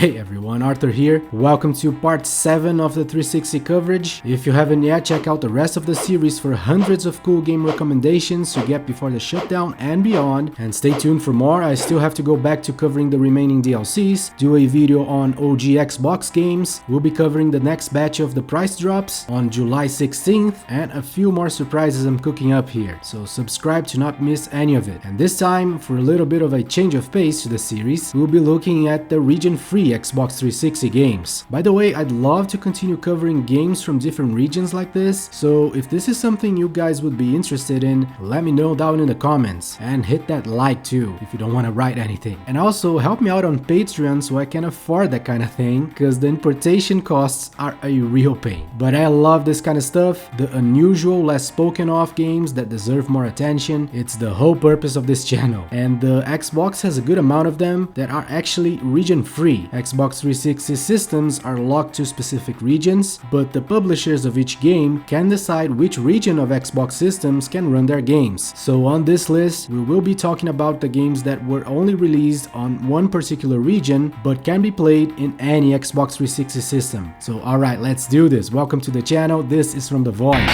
Hey everyone, Arthur here. Welcome to part 7 of the 360 coverage. If you haven't yet, check out the rest of the series for hundreds of cool game recommendations to get before the shutdown and beyond. And stay tuned for more. I still have to go back to covering the remaining DLCs, do a video on OG Xbox games. We'll be covering the next batch of the price drops on July 16th and a few more surprises I'm cooking up here. So subscribe to not miss any of it. And this time, for a little bit of a change of pace to the series, we'll be looking at the region-free Xbox 360 games. By the way, I'd love to continue covering games from different regions like this, so if this is something you guys would be interested in, let me know down in the comments, and hit that like too if you don't want to write anything. And also help me out on Patreon so I can afford that kind of thing, because the importation costs are a real pain. But I love this kind of stuff, the unusual, less spoken of games that deserve more attention. It's the whole purpose of this channel, and the Xbox has a good amount of them that are actually region free. Xbox 360 systems are locked to specific regions, but the publishers of each game can decide which region of Xbox systems can run their games. So on this list, we will be talking about the games that were only released on one particular region, but can be played in any Xbox 360 system. So alright, let's do this. Welcome to the channel, this is From the Void.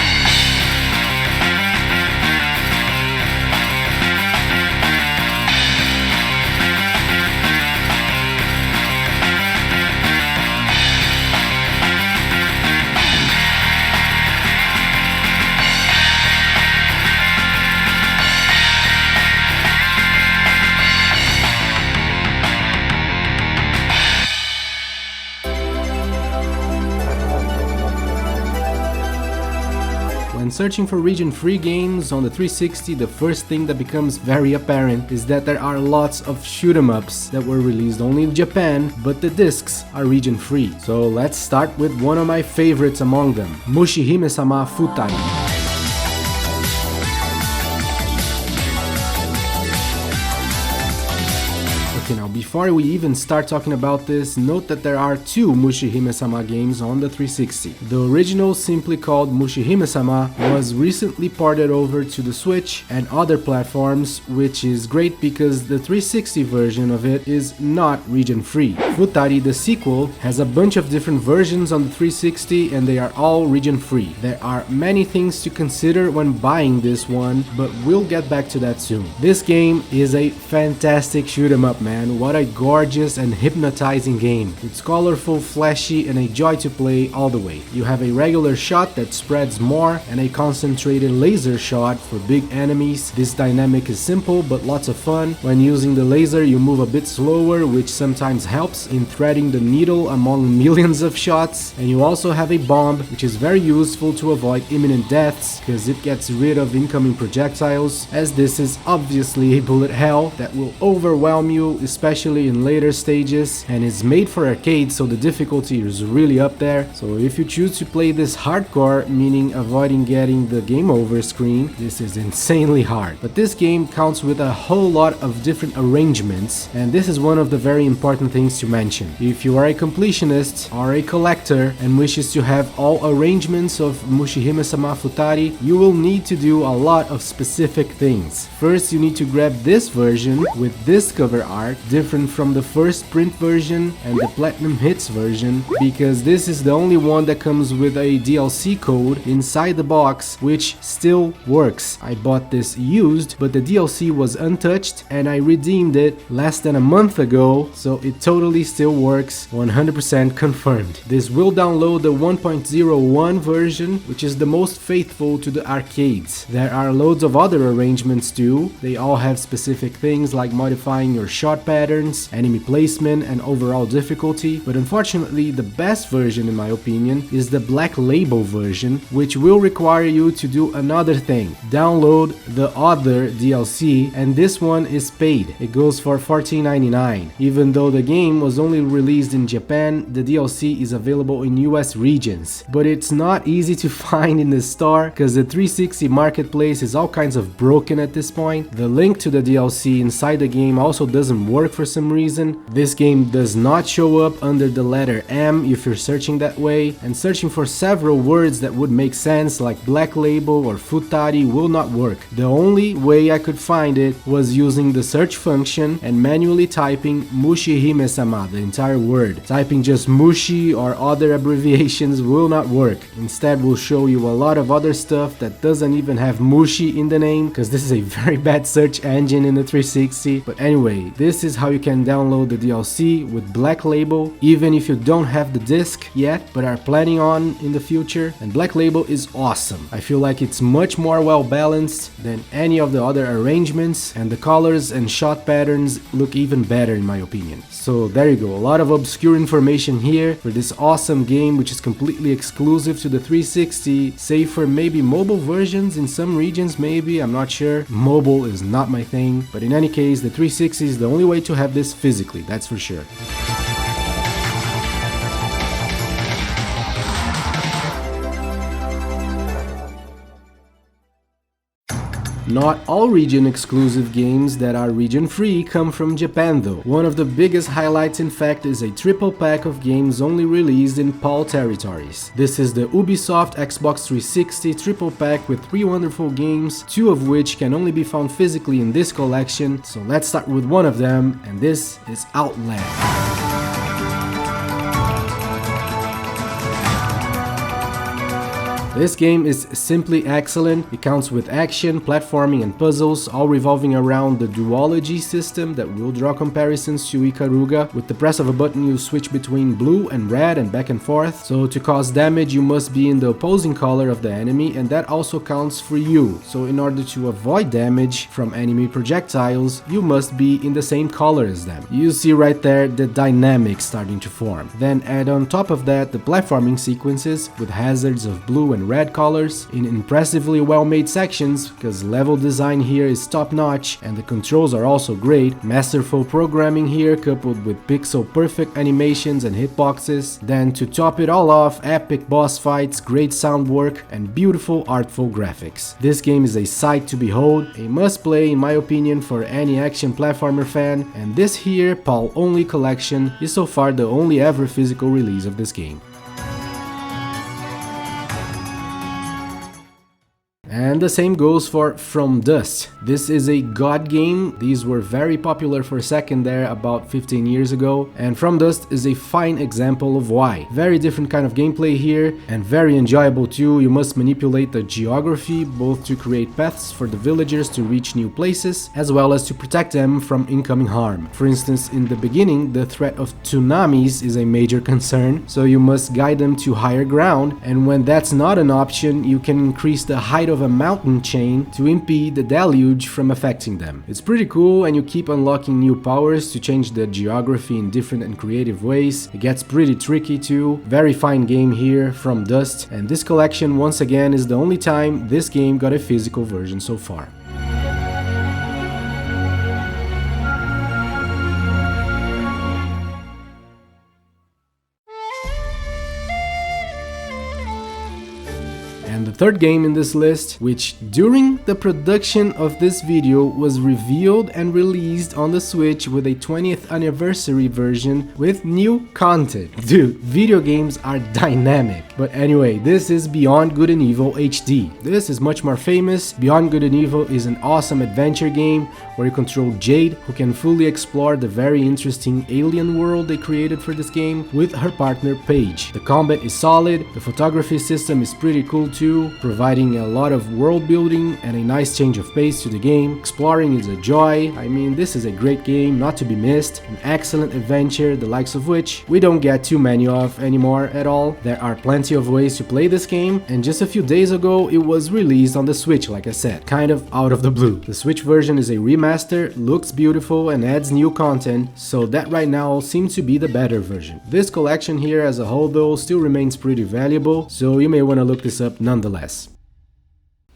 When searching for region-free games on the 360, the first thing that becomes very apparent is that there are lots of shoot-em-ups that were released only in Japan, but the discs are region-free. So let's start with one of my favorites among them, Mushihimesama Futari. Now, before we even start talking about this, note that there are two Mushihimesama games on the 360. The original, simply called Mushihimesama, was recently ported over to the Switch and other platforms, which is great because the 360 version of it is not region-free. Futari, the sequel, has a bunch of different versions on the 360 and they are all region-free. There are many things to consider when buying this one, but we'll get back to that soon. This game is a fantastic shoot-em-up, man. What a gorgeous and hypnotizing game. It's colorful, flashy, and a joy to play all the way. You have a regular shot that spreads more and a concentrated laser shot for big enemies. This dynamic is simple but lots of fun. When using the laser, you move a bit slower, which sometimes helps in threading the needle among millions of shots. And you also have a bomb, which is very useful to avoid imminent deaths because it gets rid of incoming projectiles, as this is obviously a bullet hell that will overwhelm you, especially in later stages, and is made for arcade, so the difficulty is really up there. So if you choose to play this hardcore, meaning avoiding getting the game over screen, this is insanely hard. But this game counts with a whole lot of different arrangements, and this is one of the very important things to mention. If you are a completionist or a collector and wishes to have all arrangements of Mushihimesama Futari, you will need to do a lot of specific things. First, you need to grab this version with this cover art, different from the first print version and the Platinum Hits version, because this is the only one that comes with a DLC code inside the box, which still works. I bought this used, but the DLC was untouched and I redeemed it less than a month ago, so it totally still works, 100% confirmed. This will download the 1.01 version, which is the most faithful to the arcades. There are loads of other arrangements too. They all have specific things like modifying your shot patterns, enemy placement, and overall difficulty, but unfortunately the best version in my opinion is the Black Label version, which will require you to do another thing: download the other DLC, and this one is paid. It goes for $14.99. Even though the game was only released in Japan, the DLC is available in US regions, but it's not easy to find in the store because the 360 marketplace is all kinds of broken at this point. The link to the DLC inside the game also doesn't work for some reason. This game does not show up under the letter M if you're searching that way, and searching for several words that would make sense like Black Label or Futari will not work. The only way I could find it was using the search function and manually typing Mushihimesama, the entire word. Typing just Mushi or other abbreviations will not work. Instead, we'll show you a lot of other stuff that doesn't even have Mushi in the name, because this is a very bad search engine in the 360. But anyway, this is how you can download the DLC with Black Label, even if you don't have the disc yet, but are planning on in the future. And Black Label is awesome. I feel like it's much more well balanced than any of the other arrangements, and the colors and shot patterns look even better in my opinion. So there you go, a lot of obscure information here for this awesome game, which is completely exclusive to the 360, save for maybe mobile versions in some regions, maybe, I'm not sure. Mobile is not my thing, but in any case, the 360 is the only way to have this physically, that's for sure. Not all region-exclusive games that are region-free come from Japan though. One of the biggest highlights in fact is a triple pack of games only released in PAL territories. This is the Ubisoft Xbox 360 triple pack with 3 wonderful games, 2 of which can only be found physically in this collection, so let's start with one of them, and this is Outland. This game is simply excellent. It counts with action, platforming and puzzles, all revolving around the duology system that will draw comparisons to Ikaruga. With the press of a button you switch between blue and red and back and forth, so to cause damage you must be in the opposing color of the enemy, and that also counts for you. So in order to avoid damage from enemy projectiles, you must be in the same color as them. You see right there the dynamics starting to form. Then add on top of that the platforming sequences with hazards of blue and red colors in impressively well-made sections, because level design here is top-notch and the controls are also great. Masterful programming here coupled with pixel-perfect animations and hitboxes. Then to top it all off, epic boss fights, great sound work and beautiful artful graphics. This game is a sight to behold, a must-play in my opinion for any action platformer fan, and this here PAL only collection is so far the only ever physical release of this game. And the same goes for From Dust. This is a god game. These were very popular for a second there about 15 years ago, and From Dust is a fine example of why. Very different kind of gameplay here and very enjoyable too. You must manipulate the geography both to create paths for the villagers to reach new places as well as to protect them from incoming harm. For instance, in the beginning the threat of tsunamis is a major concern, so you must guide them to higher ground, and when that's not an option you can increase the height of a mountain chain to impede the deluge from affecting them. It's pretty cool, and you keep unlocking new powers to change the geography in different and creative ways. It gets pretty tricky too. Very fine game here, From Dust, and this collection once again is the only time this game got a physical version so far. And the third game in this list, which during the production of this video was revealed and released on the Switch with a 20th anniversary version with new content. Dude, video games are dynamic. But anyway, this is Beyond Good and Evil HD. This is much more famous. Beyond Good and Evil is an awesome adventure game where you control Jade, who can fully explore the very interesting alien world they created for this game with her partner Paige. The combat is solid, the photography system is pretty cool too, providing a lot of world building and a nice change of pace to the game. Exploring is a joy. I mean, this is a great game not to be missed, an excellent adventure, the likes of which we don't get too many of anymore at all. There are plenty of ways to play this game, and just a few days ago it was released on the Switch, like I said, kind of out of the blue. The Switch version is a remaster, looks beautiful and adds new content, so that right now seems to be the better version. This collection here as a whole though still remains pretty valuable, so you may want to look this up nonetheless.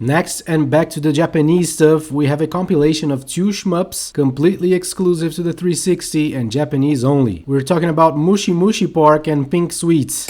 Next, and back to the Japanese stuff, we have a compilation of 2 shmups completely exclusive to the 360 and Japanese only. We're talking about Mushi Pork and Pink Sweets.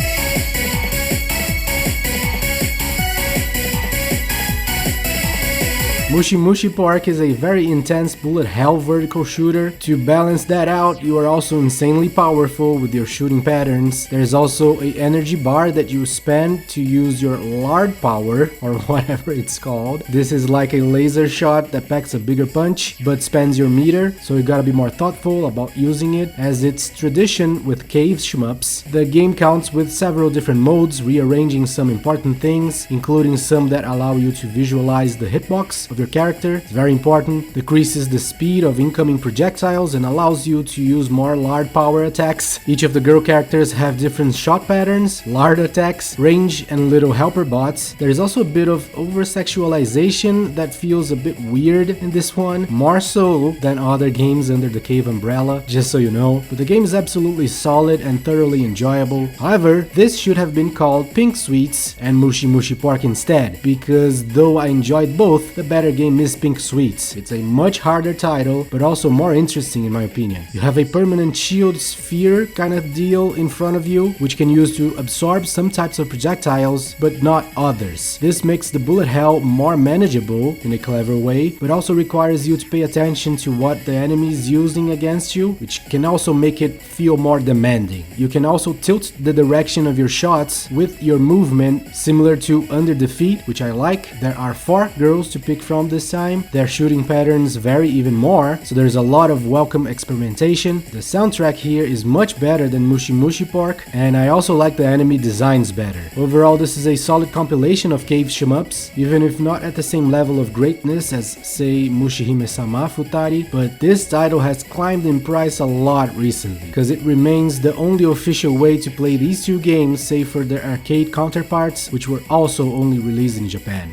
Mushi Park is a very intense bullet hell vertical shooter. To balance that out, you are also insanely powerful with your shooting patterns. There's also a energy bar that you spend to use your lard power, or whatever it's called. This is like a laser shot that packs a bigger punch, but spends your meter, so you gotta be more thoughtful about using it. As it's tradition with cave shmups, the game counts with several different modes, rearranging some important things, including some that allow you to visualize the hitbox of your character. It's very important. Decreases the speed of incoming projectiles and allows you to use more lard power attacks. Each of the girl characters have different shot patterns, lard attacks, range, and little helper bots. There's also a bit of over-sexualization that feels a bit weird in this one, more so than other games under the cave umbrella, just so you know. But the game is absolutely solid and thoroughly enjoyable. However, this should have been called Pink Sweets and Mushi Park instead, because though I enjoyed both, the better game is Pink Sweets. It's a much harder title, but also more interesting in my opinion. You have a permanent shield sphere kind of deal in front of you, which can use to absorb some types of projectiles, but not others. This makes the bullet hell more manageable in a clever way, but also requires you to pay attention to what the enemy is using against you, which can also make it feel more demanding. You can also tilt the direction of your shots with your movement, similar to Under Defeat, which I like. There are 4 girls to pick from this time. Their shooting patterns vary even more, so there's a lot of welcome experimentation. The soundtrack here is much better than Mushi Park, and I also like the enemy designs better. Overall, this is a solid compilation of cave shmups, even if not at the same level of greatness as, say, Mushihimesama Futari, but this title has climbed in price a lot recently, because it remains the only official way to play these two games, save for their arcade counterparts, which were also only released in Japan.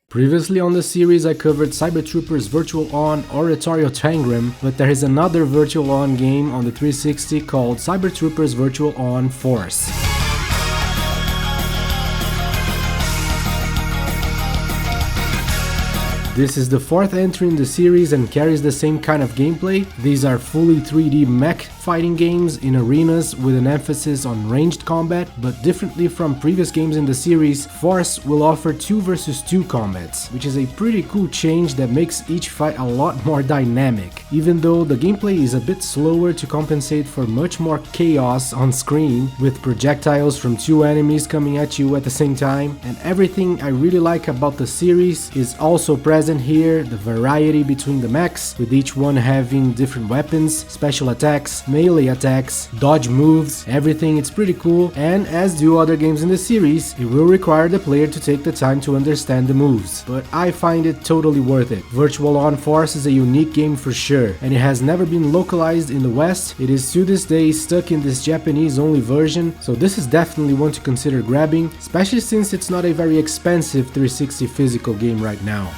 Previously on the series I covered Cyber Troopers Virtual On Oratorio Tangram, but there is another Virtual On game on the 360 called Cyber Troopers Virtual On Force. This is the 4th entry in the series and carries the same kind of gameplay. These are fully 3D mech fighting games in arenas with an emphasis on ranged combat, but differently from previous games in the series, Force will offer 2 versus 2 combats, which is a pretty cool change that makes each fight a lot more dynamic, even though the gameplay is a bit slower to compensate for much more chaos on screen, with projectiles from 2 enemies coming at you at the same time. And everything I really like about the series is also present here, the variety between the mechs, with each one having different weapons, special attacks, melee attacks, dodge moves, everything. It's pretty cool, and as do other games in the series, it will require the player to take the time to understand the moves, but I find it totally worth it. Virtual On Force is a unique game for sure, and it has never been localized in the West. It is to this day stuck in this Japanese only version, so this is definitely one to consider grabbing, especially since it's not a very expensive 360 physical game right now.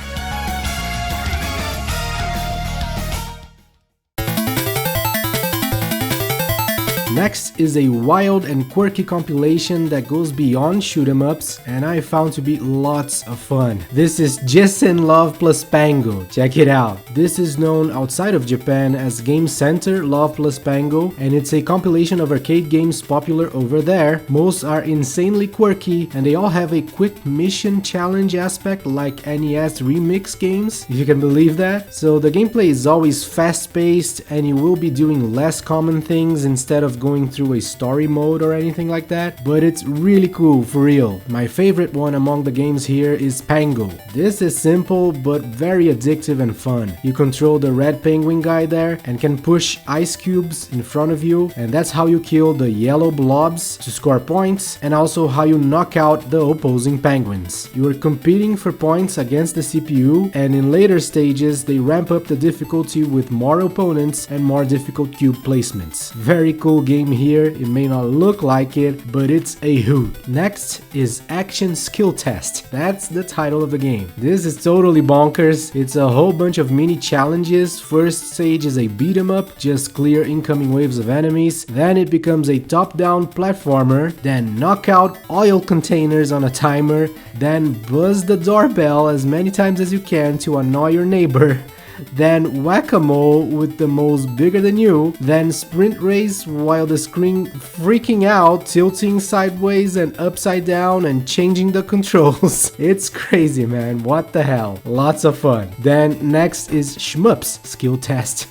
Next is a wild and quirky compilation that goes beyond shoot 'em ups, and I found to be lots of fun. This is Ge-Sen Love plus Pengo. Check it out. This is known outside of Japan as Game Center Love plus Pengo, and it's a compilation of arcade games popular over there. Most are insanely quirky, and they all have a quick mission challenge aspect like NES remix games, if you can believe that. So the gameplay is always fast-paced, and you will be doing less common things instead of going through a story mode or anything like that, but it's really cool for real. My favorite one among the games here is Pengo. This is simple but very addictive and fun. You control the red penguin guy there and can push ice cubes in front of you, and that's how you kill the yellow blobs to score points, and also how you knock out the opposing penguins. You are competing for points against the CPU, and in later stages they ramp up the difficulty with more opponents and more difficult cube placements. Very cool game here. It may not look like it, but it's a hoot. Next is Action Skill Test. That's the title of the game. This is totally bonkers. It's a whole bunch of mini challenges. First stage is a beat 'em up, just clear incoming waves of enemies. Then it becomes a top-down platformer. Then knock out oil containers on a timer. Then buzz the doorbell as many times as you can to annoy your neighbor. then whack-a-mole with the moles bigger than you, then sprint race while the screen freaking out, tilting sideways and upside down and changing the controls. It's crazy, man, what the hell. Lots of fun. Then next is Shmups skill test.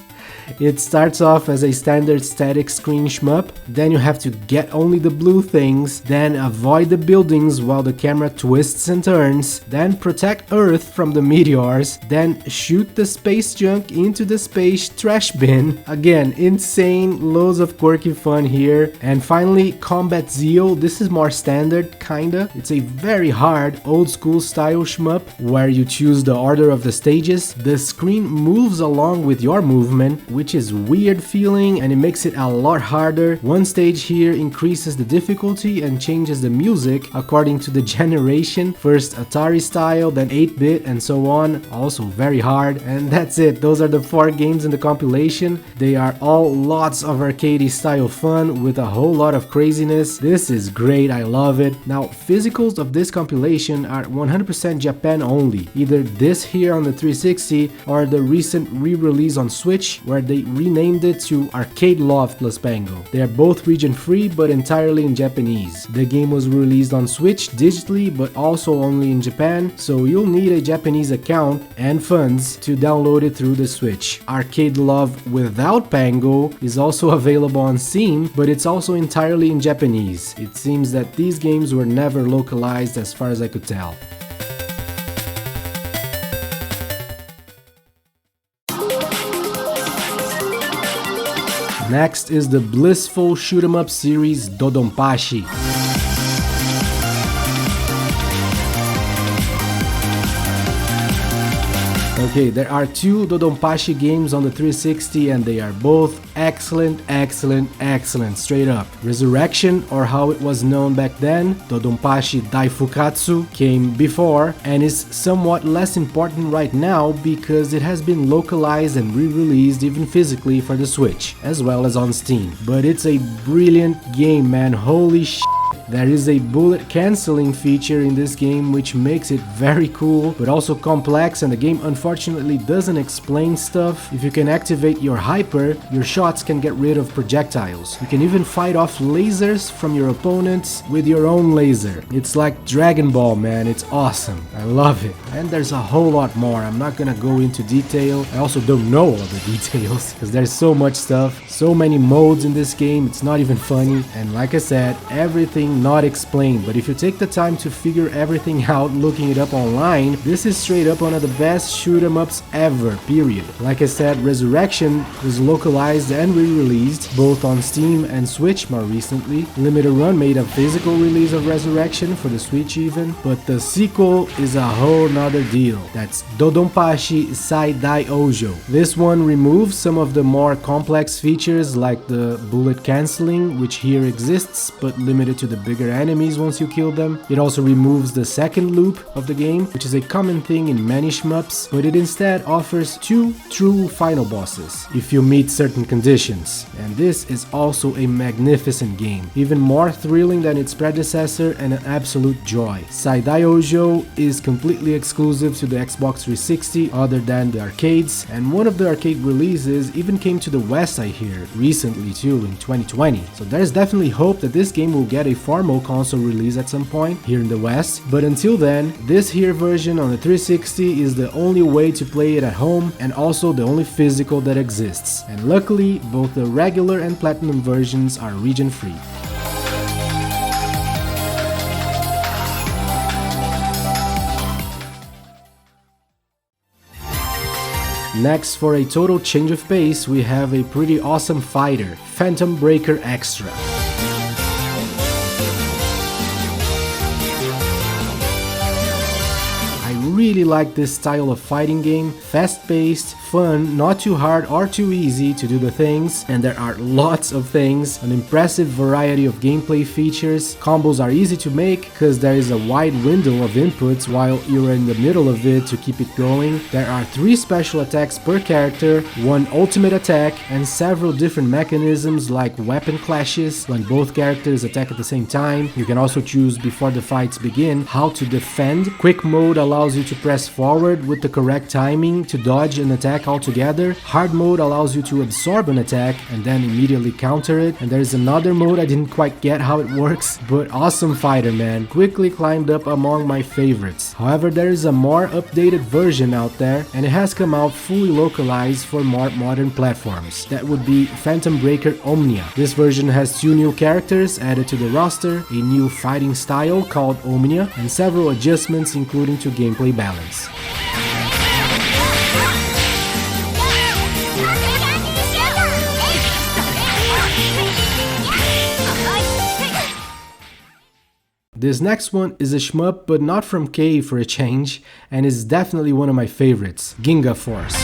It starts off as a standard static screen shmup, then you have to get only the blue things, then avoid the buildings while the camera twists and turns, then protect Earth from the meteors, then shoot the space junk into the space trash bin. Again, insane, loads of quirky fun here. And finally, Combat Zeal. This is more standard, kinda. It's a very hard, old school style shmup where you choose the order of the stages. The screen moves along with your movement, which is weird feeling, and it makes it a lot harder. One stage here increases the difficulty and changes the music according to the generation. First Atari style, then 8-bit and so on. Also very hard. And that's it. Those are the 4 games in the compilation. They are all lots of arcade style fun with a whole lot of craziness. This is great. I love it. Now, physicals of this compilation are 100% Japan only. Either this here on the 360 or the recent re-release on Switch, where they renamed it to Arcade Love plus Pengo. They are both region free but entirely in Japanese. The game was released on Switch digitally but also only in Japan, so you'll need a Japanese account and funds to download it through the Switch. Arcade Love without Pengo is also available on Steam, but it's also entirely in Japanese. It seems that these games were never localized as far as I could tell. Next is the blissful shoot-'em-up series Dodonpachi. Okay, there are 2 Dodonpachi games on the 360 and they are both excellent, straight up. Resurrection, or how it was known back then, Dodonpachi Daifukkatsu, came before and is somewhat less important right now because it has been localized and re-released even physically for the Switch, as well as on Steam. But it's a brilliant game, man, holy shit. There is a bullet cancelling feature in this game which makes it very cool but also complex, and the game unfortunately doesn't explain stuff. If you can activate your hyper, your shots can get rid of projectiles. You can even fight off lasers from your opponents with your own laser. It's like Dragon Ball, man, it's awesome. I love it. And there's a whole lot more. I'm not gonna go into detail. I also don't know all the details because there's so much stuff, so many modes in this game, it's not even funny. And like I said, everything not explained, but if you take the time to figure everything out looking it up online, this is straight up one of the best shoot-'em-ups ever, period. Like I said, Resurrection was localized and re-released both on Steam and Switch more recently. Limited Run made a physical release of Resurrection for the Switch even, but the sequel is a whole nother deal. That's Dodonpachi SaiDaiOuJou. This one removes some of the more complex features like the bullet cancelling, which here exists but limited to the bigger enemies once you kill them. It also removes the second loop of the game, which is a common thing in many shmups, but it instead offers 2 true final bosses if you meet certain conditions. And this is also a magnificent game, even more thrilling than its predecessor and an absolute joy. SaiDaiOuJou is completely exclusive to the Xbox 360 other than the arcades, and one of the arcade releases even came to the West, I hear, recently too, in 2020. So there's definitely hope that this game will get a formal console release at some point here in the West, but until then, this here version on the 360 is the only way to play it at home and also the only physical that exists. And luckily, both the regular and platinum versions are region free. Next, for a total change of pace, we have a pretty awesome fighter, Phantom Breaker Extra. Really like this style of fighting game, fast-paced, fun, not too hard or too easy to do the things, and there are lots of things, an impressive variety of gameplay features. Combos are easy to make because there is a wide window of inputs while you're in the middle of it to keep it going. There are 3 special attacks per character, 1 ultimate attack, and several different mechanisms like weapon clashes when both characters attack at the same time. You can also choose before the fights begin how to defend. Quick mode allows you to press forward with the correct timing to dodge an attack altogether. Hard mode allows you to absorb an attack and then immediately counter it. And there's another mode I didn't quite get how it works, but awesome fighter, man. Quickly climbed up among my favorites. However, there is a more updated version out there, and it has come out fully localized for more modern platforms. That would be Phantom Breaker Omnia. This version has 2 new characters added to the roster, a new fighting style called Omnia, and several adjustments including to gameplay balance. This next one is a shmup, but not from K for a change, and is definitely one of my favorites, Ginga Force.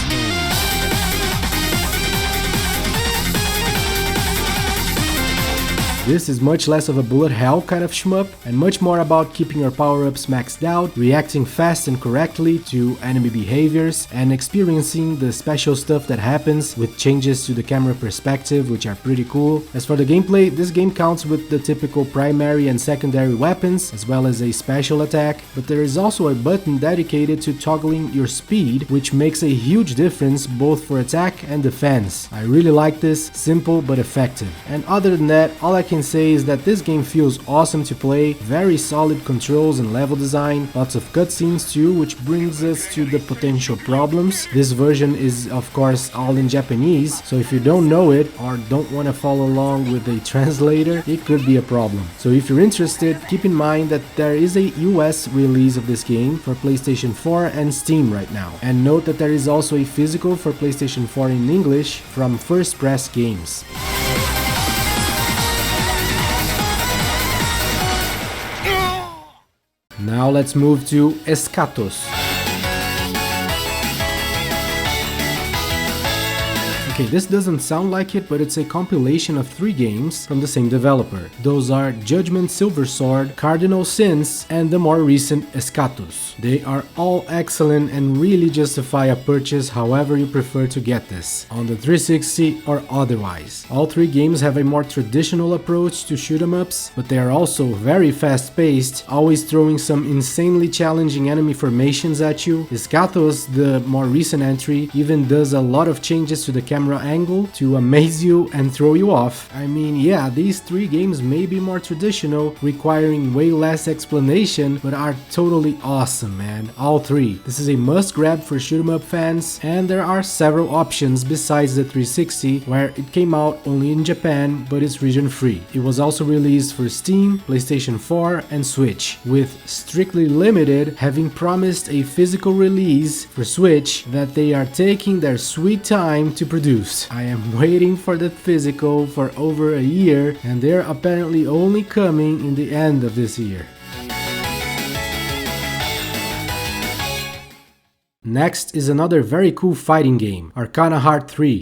This is much less of a bullet hell kind of shmup, and much more about keeping your power-ups maxed out, reacting fast and correctly to enemy behaviors, and experiencing the special stuff that happens with changes to the camera perspective, which are pretty cool. As for the gameplay, this game counts with the typical primary and secondary weapons, as well as a special attack, but there is also a button dedicated to toggling your speed, which makes a huge difference both for attack and defense. I really like this, simple but effective. And other than that, all I can say is that this game feels awesome to play, very solid controls and level design, lots of cutscenes too, which brings us to the potential problems. This version is of course all in Japanese, so if you don't know it or don't want to follow along with a translator, it could be a problem. So if you're interested, keep in mind that there is a US release of this game for PlayStation 4 and Steam right now. And note that there is also a physical for PlayStation 4 in English from First Press Games. Now let's move to Eschatos. Okay, this doesn't sound like it, but it's a compilation of 3 games from the same developer. Those are Judgment Silversword, Cardinal Sins, and the more recent Eschatos. They are all excellent and really justify a purchase however you prefer to get this, on the 360 or otherwise. All 3 games have a more traditional approach to shoot 'em ups, but they are also very fast paced, always throwing some insanely challenging enemy formations at you. Eschatos, the more recent entry, even does a lot of changes to the camera angle to amaze you and throw you off. I mean, yeah, these 3 games may be more traditional, requiring way less explanation, but are totally awesome, man. All 3. This is a must grab for shoot 'em up fans, and there are several options besides the 360, where it came out only in Japan, but it's region free. It was also released for Steam, PlayStation 4, and Switch, with Strictly Limited having promised a physical release for Switch that they are taking their sweet time to produce. I am waiting for the physical for over a year, and they're apparently only coming in the end of this year. Next is another very cool fighting game, Arcana Heart 3.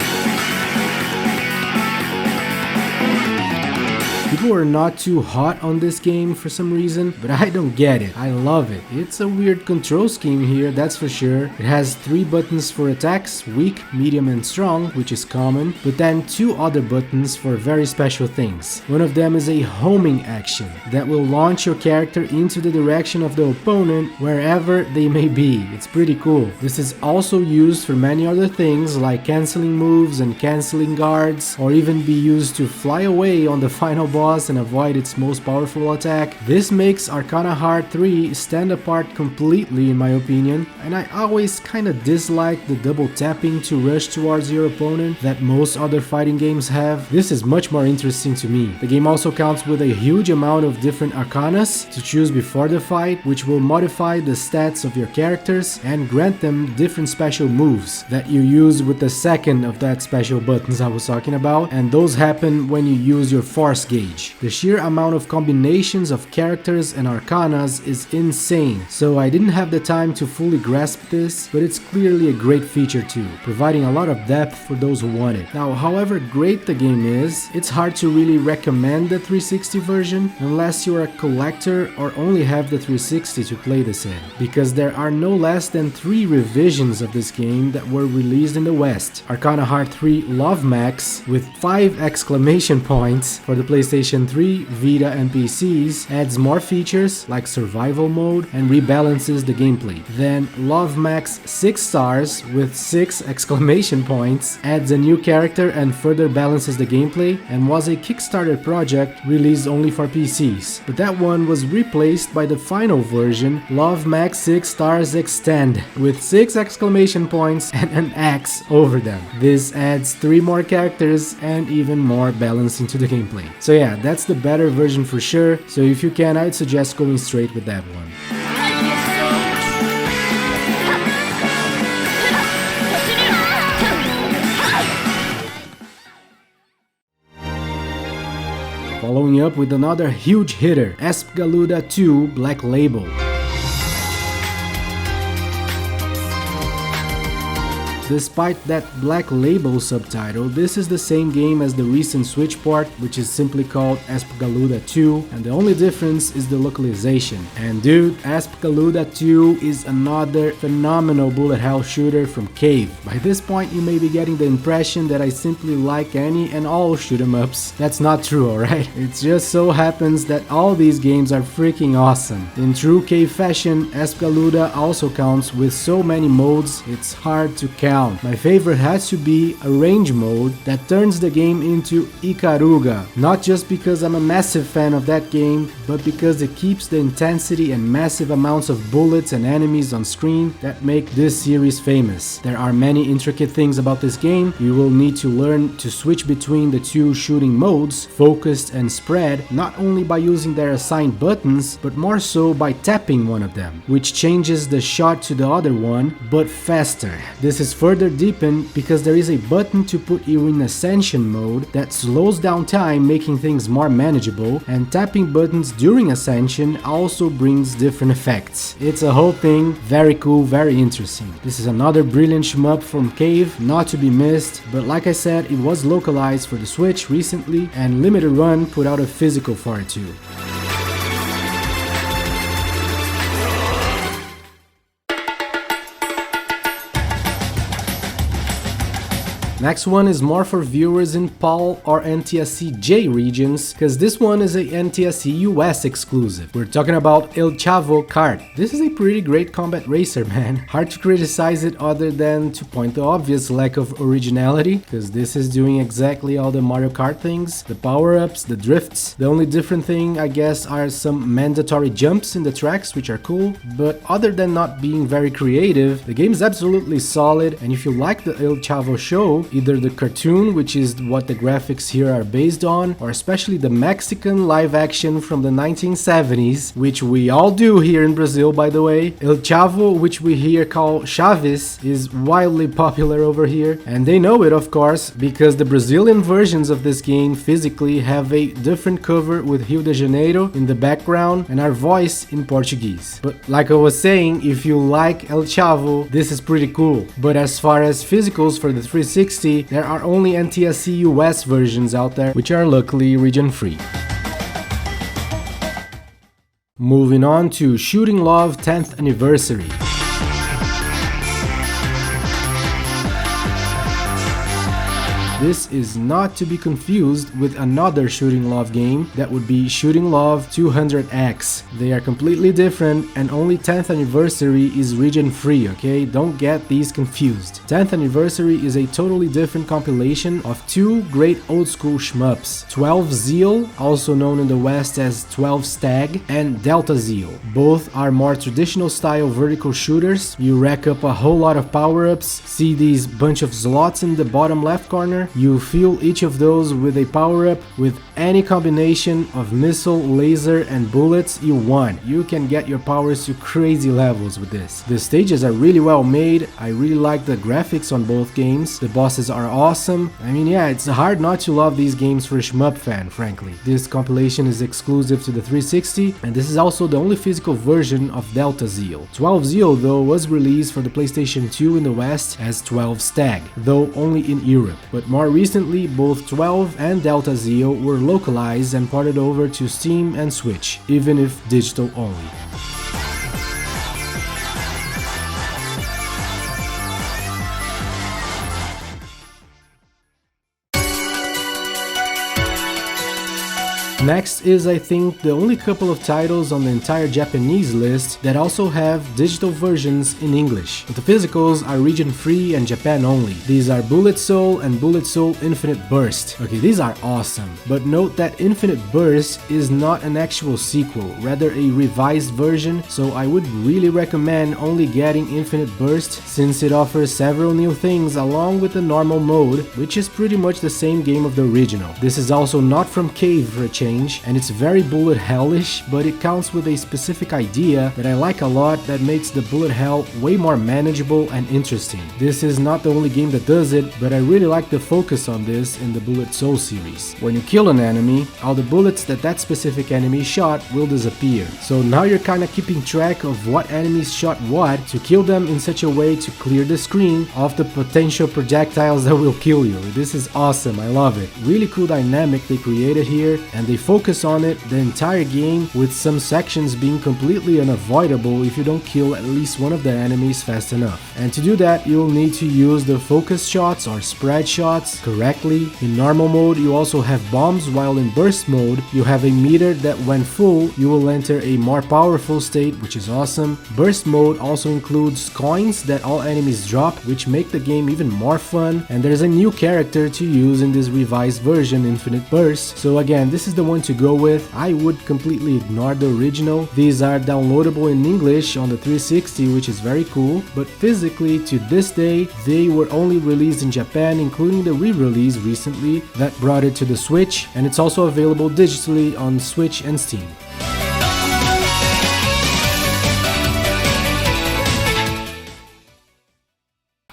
People are not too hot on this game for some reason, but I don't get it. I love it. It's a weird control scheme here, that's for sure. It has 3 buttons for attacks, weak, medium and strong, which is common, but then 2 other buttons for very special things. One of them is a homing action that will launch your character into the direction of the opponent wherever they may be. It's pretty cool. This is also used for many other things like canceling moves and canceling guards, or even be used to fly away on the final boss and avoid its most powerful attack. This makes Arcana Heart 3 stand apart completely in my opinion, and I always kinda dislike the double tapping to rush towards your opponent that most other fighting games have. This is much more interesting to me. The game also counts with a huge amount of different arcanas to choose before the fight, which will modify the stats of your characters and grant them different special moves that you use with the second of that special buttons I was talking about, and those happen when you use your force gauge. The sheer amount of combinations of characters and arcanas is insane, so I didn't have the time to fully grasp this, but it's clearly a great feature too, providing a lot of depth for those who want it. Now, however great the game is, it's hard to really recommend the 360 version unless you're a collector or only have the 360 to play this in, because there are no less than 3 revisions of this game that were released in the West. Arcana Heart 3 Love Max with 5 exclamation points for the PlayStation PlayStation 3, Vita and PCs, adds more features like survival mode and rebalances the gameplay. Then Love Max 6 stars with 6 exclamation points adds a new character and further balances the gameplay, and was a Kickstarter project released only for PCs. But that one was replaced by the final version, Love Max 6 stars Extend, with 6 exclamation points and an X over them. This adds 3 more characters and even more balance into the gameplay. So yeah, that's the better version for sure, so if you can, I'd suggest going straight with that one. Following up with another huge hitter, Espgaluda 2 Black Label. Despite that Black Label subtitle, this is the same game as the recent Switch port, which is simply called Espgaluda 2, and the only difference is the localization. And dude, Espgaluda 2 is another phenomenal bullet hell shooter from Cave. By this point you may be getting the impression that I simply like any and all shoot 'em ups. That's not true, alright? It just so happens that all these games are freaking awesome. In true Cave fashion, Espgaluda also counts with so many modes, it's hard to count. My favorite has to be a range mode that turns the game into Ikaruga, not just because I'm a massive fan of that game, but because it keeps the intensity and massive amounts of bullets and enemies on screen that make this series famous. There are many intricate things about this game. You will need to learn to switch between the two shooting modes, focused and spread, not only by using their assigned buttons, but more so by tapping one of them, which changes the shot to the other one, but faster. This is further deepened because there is a button to put you in Ascension mode that slows down time, making things more manageable, and tapping buttons during Ascension also brings different effects. It's a whole thing, very cool, very interesting. This is another brilliant shmup from Cave, not to be missed, but like I said, it was localized for the Switch recently, and Limited Run put out a physical for it too. Next one is more for viewers in PAL or NTSC-J regions, cause this one is a NTSC US exclusive. We're talking about El Chavo Kart. This is a pretty great combat racer, man. Hard to criticize it other than to point the obvious lack of originality, cause this is doing exactly all the Mario Kart things, the power-ups, the drifts. The only different thing, I guess, are some mandatory jumps in the tracks, which are cool, but other than not being very creative, the game is absolutely solid, and if you like the El Chavo show, either the cartoon, which is what the graphics here are based on, or especially the Mexican live action from the 1970s, which we all do here in Brazil, by the way. El Chavo, which we here call Chaves, is wildly popular over here, and they know it, of course, because the Brazilian versions of this game physically have a different cover with Rio de Janeiro in the background and are voiced in Portuguese. But like I was saying, if you like El Chavo, this is pretty cool. But as far as physicals for the 360, there are only NTSC US versions out there, which are luckily region free. Moving on to Shooting Love 10th Anniversary. This is not to be confused with another Shooting Love game that would be Shooting Love 200X. They are completely different, and only 10th Anniversary is region free, okay? Don't get these confused. 10th Anniversary is a totally different compilation of two great old school shmups, 12 Zeal, also known in the West as 12 Stag, and Delta Zeal. Both are more traditional style vertical shooters. You rack up a whole lot of power-ups, see these bunch of slots in the bottom left corner. You fill each of those with a power-up with any combination of missile, laser, and bullets you want. You can get your powers to crazy levels with this. The stages are really well made. I really like the graphics on both games. The bosses are awesome. I mean, yeah, it's hard not to love these games for a shmup fan, frankly. This compilation is exclusive to the 360, and this is also the only physical version of Delta Zeal. 12 Zeal, though, was released for the PlayStation 2 in the West as 12 Stag, though only in Europe. But more recently, both 12 and Delta Zeal were localized and ported over to Steam and Switch, even if digital only. Next is, I think, the only couple of titles on the entire Japanese list that also have digital versions in English, but the physicals are region free and Japan only. These are Bullet Soul and Bullet Soul Infinite Burst. Okay, these are awesome, but note that Infinite Burst is not an actual sequel, rather a revised version, so I would really recommend only getting Infinite Burst since it offers several new things along with the normal mode, which is pretty much the same game of the original. This is also not from Cave for a change, and it's very bullet hellish, but it counts with a specific idea that I like a lot that makes the bullet hell way more manageable and interesting. This is not the only game that does it, but I really like the focus on this in the Bullet Soul series. When you kill an enemy, all the bullets that specific enemy shot will disappear. So now you're kinda keeping track of what enemies shot what to kill them in such a way to clear the screen of the potential projectiles that will kill you. This is awesome, I love it. Really cool dynamic they created here, and they focus on it the entire game, with some sections being completely unavoidable if you don't kill at least one of the enemies fast enough. And to do that, you'll need to use the focus shots or spread shots correctly. In normal mode, you also have bombs, while in burst mode, you have a meter that when full, you will enter a more powerful state, which is awesome. Burst mode also includes coins that all enemies drop, which make the game even more fun, and there's a new character to use in this revised version, Infinite Burst. So again, this is the one to go with. I would completely ignore the original. These are downloadable in English on the 360, which is very cool, but physically to this day, they were only released in Japan, including the re-release recently that brought it to the Switch, and it's also available digitally on Switch and Steam.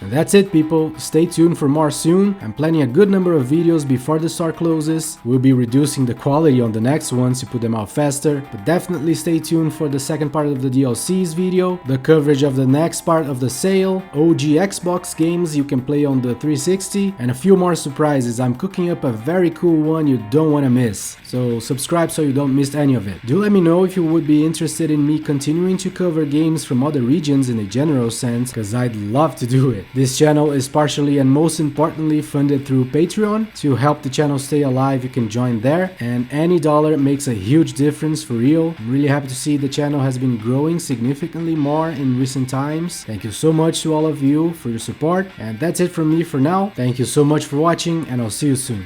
And that's it, people. Stay tuned for more soon. I'm planning a good number of videos before the store closes. We'll be reducing the quality on the next ones to put them out faster, but definitely stay tuned for the second part of the DLCs video, the coverage of the next part of the sale, OG Xbox games you can play on the 360, and a few more surprises. I'm cooking up a very cool one you don't want to miss. So subscribe so you don't miss any of it. Do let me know if you would be interested in me continuing to cover games from other regions in a general sense, because I'd love to do it. This channel is partially and most importantly funded through Patreon. To help the channel stay alive, you can join there, and any dollar makes a huge difference for real. I'm really happy to see the channel has been growing significantly more in recent times. Thank you so much to all of you for your support, and that's it from me for now. Thank you so much for watching, and I'll see you soon.